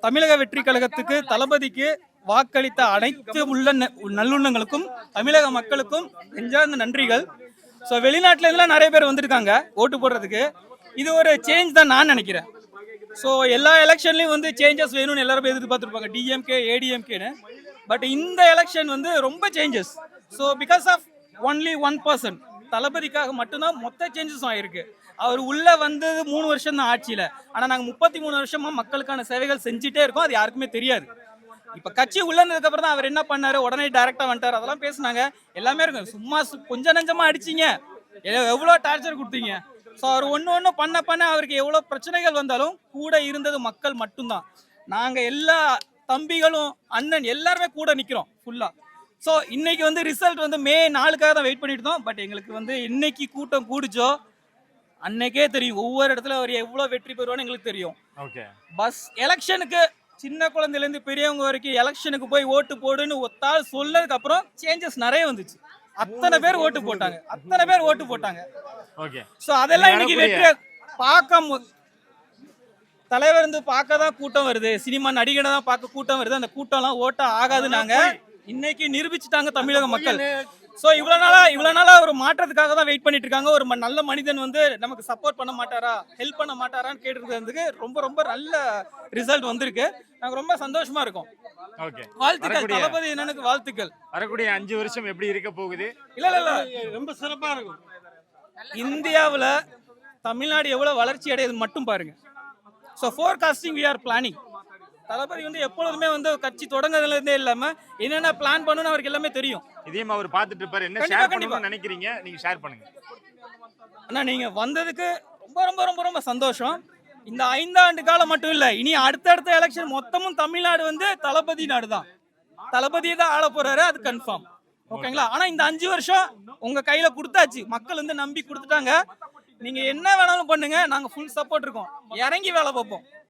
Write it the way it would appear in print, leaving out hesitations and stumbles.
தமிழக வெற்றி கழகத்துக்கு தளபதிக்கு வாக்களித்த அனைத்து நல்லுள்ளங்களுக்கும் தமிழக மக்களுக்கும் நெஞ்சார்ந்த நன்றிகள். ஸோ வெளிநாட்டுல இருந்தெல்லாம் நிறைய பேர் வந்திருக்காங்க ஓட்டு போடுறதுக்கு. இது ஒரு சேஞ்ச் தான் நான் நினைக்கிறேன். ஸோ எல்லா எலெக்ஷன்லையும் வந்து சேஞ்சஸ் வேணும்னு எல்லாரும் எதிர்பார்த்துருப்பாங்க, டிஎம்கே ஏடிஎம்கேன்னு. பட் இந்த எலெக்ஷன் வந்து ரொம்ப changes. So because of only one person, தளபதிக்காக மட்டும்தான் மொத்த சேஞ்சஸும் ஆயிருக்கு. அவர் உள்ள வந்து 3 வருஷம் தான் ஆட்சியில. ஆனா நாங்க 33 வருஷமா மக்களுக்கான சேவைகள் செஞ்சுட்டே இருக்கோம். அது யாருக்குமே தெரியாது. இப்ப கட்சி உள்ள இருந்ததுக்கு அப்புறம் தான் அவர் என்ன பண்ணாரு, உடனே டைரக்டா வந்துட்டாரு, அதெல்லாம் பேசினாங்க. எல்லாமே இருக்கும். சும்மா கொஞ்சம் நஞ்சமா அடிச்சீங்க, எவ்வளவு டார்ச்சர் கொடுத்தீங்க. ஸோ அவர் ஒன்று பண்ண அவருக்கு எவ்வளோ பிரச்சனைகள் வந்தாலும் கூட இருந்தது மக்கள் மட்டும்தான். நாங்கள் எல்லா தம்பிகளும் அண்ணன் எல்லாருமே கூட நிற்கிறோம் ஃபுல்லாக. ஸோ இன்னைக்கு வந்து ரிசல்ட் வந்து மே 4க்காக தான் வெயிட் பண்ணிட்டு இருந்தோம். பட் எங்களுக்கு வந்து இன்னைக்கு கூட்டம் கூடிச்சோ அன்னைக்கே தெரியும் ஒவ்வொரு இடத்துல அவர் எவ்வளோ வெற்றி பெறுவான்னு எங்களுக்கு தெரியும். பஸ் எலெக்ஷனுக்கு சின்ன குழந்தையிலேருந்து பெரியவங்க வரைக்கும் எலெக்ஷனுக்கு போய் ஓட்டு போடுன்னு ஒத்தாள் சொன்னதுக்கு அப்புறம் சேஞ்சஸ் நிறைய வந்துச்சு. அத்தனை பேர் ஓட்டு போட்டாங்க. சோ அதெல்லாம் இன்னைக்கு வெற்றி பார்க்க தலைவர் வந்து பார்க்க தான் கூட்டம் வருது, சினிமா நடிகனை தான் பார்க்க கூட்டம் வருது. அந்த கூட்டம் எல்லாம் ஓட்ட ஆகாது. நாங்க இன்னைக்கு நிரூபிச்சுட்டாங்க தமிழக மக்கள். சோ இவ்வளவு நாளா ஒரு மாற்றத்துக்காக தான் வெயிட் பண்ணிட்டு இருக்காங்க. ஒரு நல்ல மனிதன் வந்து நமக்கு சப்போர்ட் பண்ண மாட்டாரா, ஹெல்ப் பண்ண மாட்டாரான்னு கேட்டுருக்கிறதுக்கு ரொம்ப நல்ல ரிசல்ட் வந்திருக்கு. நாங்க ரொம்ப சந்தோஷமா இருக்கோம். வாழ்த்துக்கள் தளபதி அண்ணனுக்கு, வாழ்த்துக்கள். வரக்கூடிய 5 வருஷம் எப்படி இருக்க போகுது? இல்ல ரொம்ப சிறப்பா இருக்கும். இந்தியாவுல தமிழ்நாடு எவ்வளவு வளர்ச்சி அடையுது மட்டும் பாருங்க. So forecasting we are planning. Thalapathy வந்து எப்பொழுதுமே வந்து கட்சி தொடங்குறதுல இருந்தே இல்லாம என்னென்ன பிளான் பண்ணணும்னு அவருக்கு எல்லாமே தெரியும். இதையும் அவர் பார்த்துட்டு இருப்பாரு. என்ன ஷேர் பண்ணணும்னு நினைக்கிறீங்க, நீங்க ஷேர் பண்ணுங்க. அண்ணா நீங்க வந்ததுக்கு ரொம்ப சந்தோஷம். இந்த 5 ஆண்டு காலம் மட்டும் இல்ல, இனி அடுத்தடுத்த எலெக்ஷன் மொத்தமும் தமிழ்நாடு வந்து தளபதி நாடு தான். தளபதியை தான் ஆள போறாரு, அது கன்ஃபார்ம். ஓகேங்களா? ஆனா இந்த 5 வருஷம் உங்க கையில கொடுத்தாச்சு, மக்கள் வந்து நம்பி கொடுத்துட்டாங்க. நீங்க என்ன வேணாலும் பண்ணுங்க, நாங்க ஃபுல் சப்போர்ட் இருக்கோம். இறங்கி வேலை பார்ப்போம்.